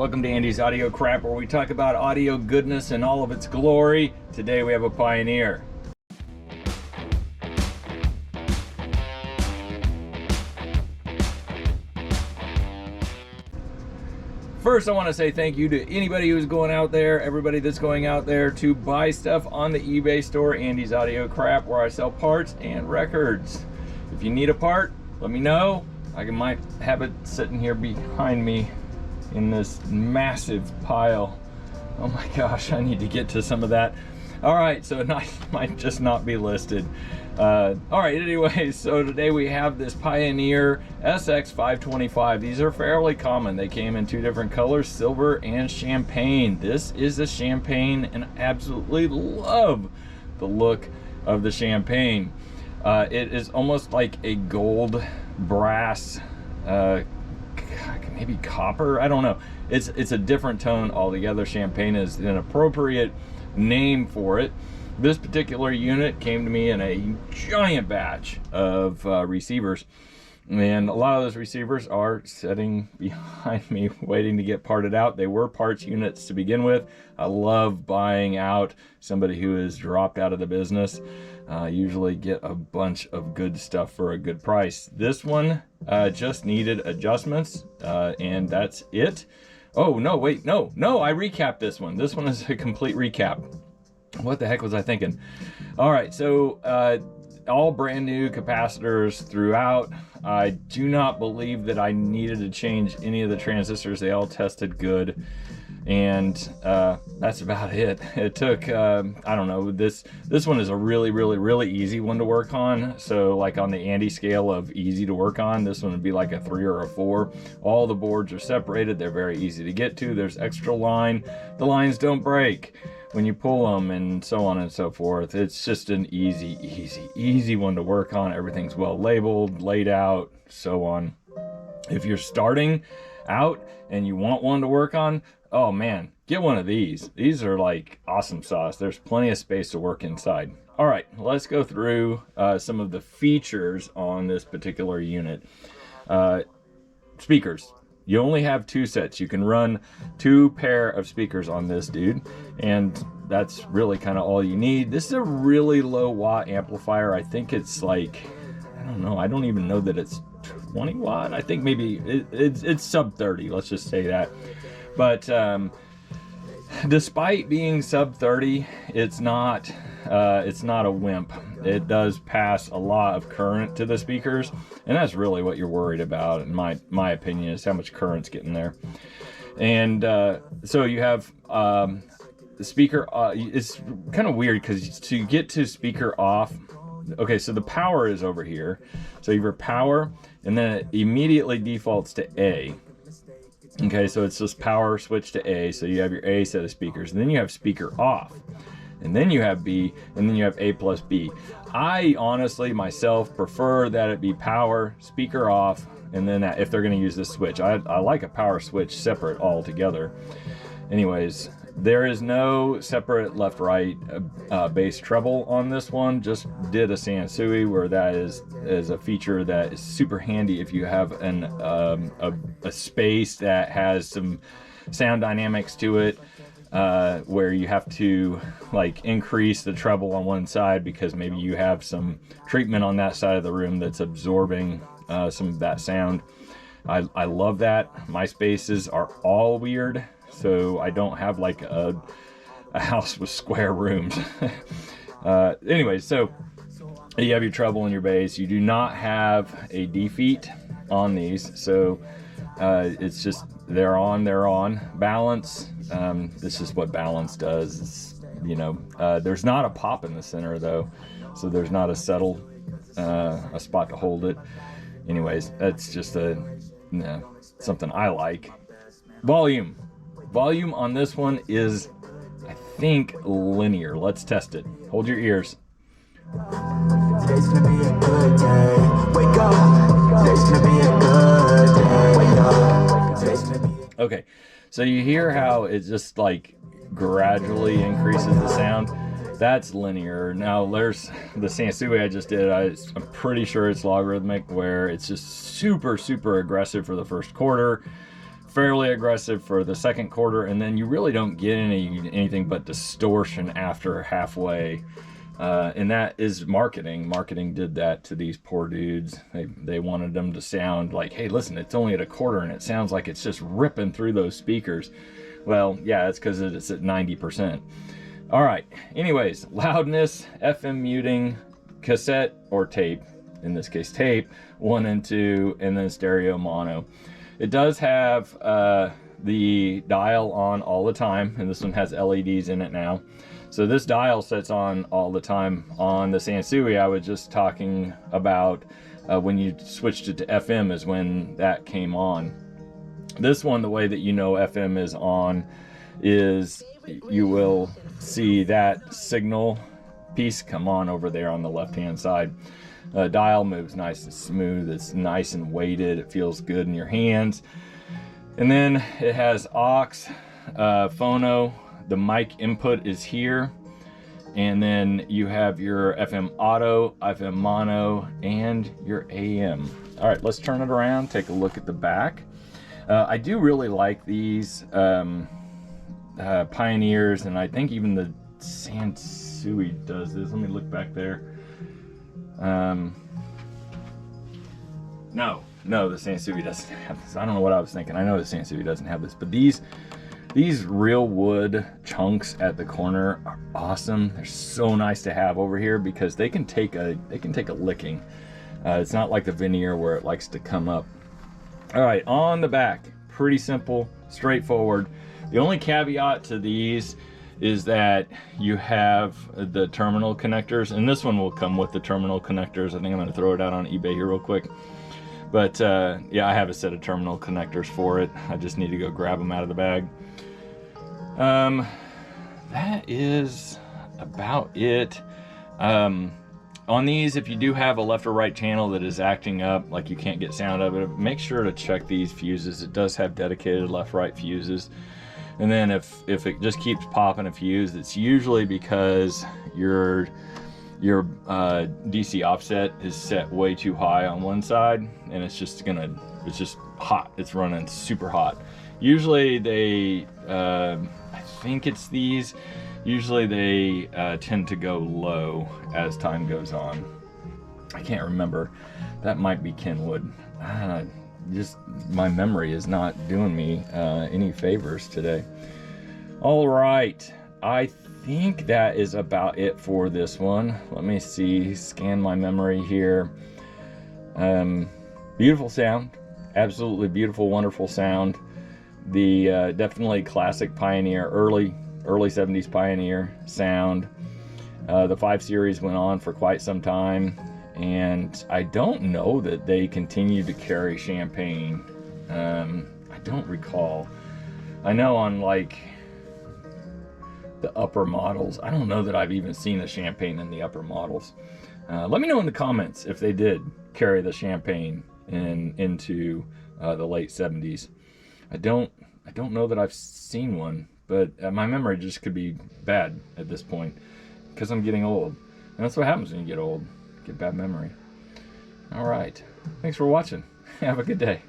Welcome to Andy's Audio Crap, where we talk about audio goodness in all of its glory. Today we have a Pioneer. First, I want to say thank you to anybody who's going out there, everybody that's going out there to buy stuff on the eBay store, Andy's Audio Crap, where I sell parts and records. If you need a part, let me know. I might have it sitting here behind me in this massive pile. Oh my gosh, I need to get to some of that. All right, so it might just not be listed. All right, anyway, so today we have this Pioneer SX-525. These are fairly common. They came in two different colors, silver and champagne. This is a champagne, and I absolutely love the look of the champagne. It is almost like a gold brass, maybe copper, I don't know. It's a different tone altogether. Champagne is an appropriate name for it. This particular unit came to me in a giant batch of receivers, and a lot of those receivers are sitting behind me waiting to get parted out. They were parts units to begin with. I love buying out somebody who has dropped out of the business. Usually get a bunch of good stuff for a good price. This one just needed adjustments, and that's it. Oh no, wait, no, I recapped this one. This one is a complete recap. What the heck was I thinking? All right, so all brand new capacitors throughout. I do not believe that I needed to change any of the transistors. They all tested good, and that's about it. It took I don't know, this one is a really easy one to work on. So like on the Andy scale of easy to work on, this one would be like a 3 or a 4. All the boards are separated. They're very easy to get to. There's extra line. The lines don't break when you pull them, and so on and so forth. It's just an easy one to work on. Everything's well labeled, laid out, so on. If you're starting out and you want one to work on, oh man, get one of these. These are like awesome sauce. There's plenty of space to work inside. All right, let's go through some of the features on this particular unit. Speakers. You only have 2 sets. You can run 2 pair of speakers on this dude, and that's really kind of all you need. This is a really low watt amplifier. I think it's like, I don't know, I don't even know that it's 20 watt. I think maybe it's sub 30, let's just say that. But despite being sub 30, it's not a wimp. It does pass a lot of current to the speakers, and that's really what you're worried about, in my opinion, is how much current's getting there. And so you have the speaker. It's kind of weird because to get to speaker off, okay, so the power is over here. So you have your power, and then it immediately defaults to A. Okay, so it's just power switch to A. So you have your A set of speakers, and then you have speaker off. And then you have B, and then you have A plus B. I honestly, myself, prefer that it be power, speaker off, and then if they're going to use this switch. I like a power switch separate altogether. Anyways, there is no separate left-right bass treble on this one. Just did a Sansui, where that is a feature that is super handy if you have a space that has some sound dynamics to it. Where you have to like increase the treble on one side because maybe you have some treatment on that side of the room that's absorbing some of that sound. I love that. My spaces are all weird, so I don't have like a house with square rooms. Anyways, so you have your treble and your bass. You do not have a defeat on these, so it's just they're on. Balance, this is what balance does. It's, you know, there's not a pop in the center though, so there's not a settle, a spot to hold it. Anyways, that's just something I like. Volume on this one is, I think, linear. Let's test it. Hold your ears. Today's gonna be a good day. Wake up. Today's gonna be a good day. Wake up. Today's gonna be a... Okay, so you hear how it just like gradually increases the sound. That's linear. Now there's the Sansui I just did. I'm pretty sure it's logarithmic, where it's just super aggressive for the first quarter, fairly aggressive for the second quarter, and then you really don't get anything but distortion after halfway. And that is marketing. Marketing did that to these poor dudes. They wanted them to sound like, hey, listen, it's only at a quarter and it sounds like it's just ripping through those speakers. Well, yeah, it's because it's at 90%. All right, anyways, loudness, FM muting, cassette or tape, in this case tape, 1 and 2, and then stereo mono. It does have the dial on all the time, and this one has LEDs in it now. So this dial sets on all the time. On the Sansui I was just talking about, when you switched it to FM is when that came on. This one, the way that you know FM is on is you will see that signal piece come on over there on the left hand side. Dial moves nice and smooth, it's nice and weighted, it feels good in your hands. And then it has aux, phono, the mic input is here, and then you have your FM auto, FM mono, and your AM. All right, let's turn it around, take a look at the back. I do really like these Pioneers, and I think even the Sansui does this. Let me look back there. No, the Sansui doesn't have this. I don't know what I was thinking. I know the Sansui doesn't have this, but these real wood chunks at the corner are awesome. They're so nice to have over here because they can take a licking. It's not like the veneer where it likes to come up. All right, on the back, pretty simple, straightforward. The only caveat to these is that you have the terminal connectors, and this one will come with the terminal connectors. I think I'm going to throw it out on eBay here real quick. But yeah, I have a set of terminal connectors for it. I just need to go grab them out of the bag. That is about it. On these, if you do have a left or right channel that is acting up, like you can't get sound out of it, make sure to check these fuses. It does have dedicated left-right fuses. And then if it just keeps popping a fuse, it's usually because your DC offset is set way too high on one side, and it's just hot. It's running super hot. Usually they, I think it's these, usually they tend to go low as time goes on. I can't remember. That might be Kenwood. Just my memory is not doing me any favors today. All right, I think that is about it for this one. Let me see, scan my memory here. Beautiful sound, absolutely beautiful, wonderful sound. The definitely classic Pioneer, early 70s Pioneer sound. The 5 Series went on for quite some time, and I don't know that they continue to carry Champagne. I don't recall. I know on like the upper models, I don't know that I've even seen a Champagne in the upper models. Let me know in the comments if they did carry the Champagne into the late 70s. I don't know that I've seen one, but my memory just could be bad at this point because I'm getting old. And that's what happens when you get old. Get bad memory. All right. Thanks for watching. Have a good day.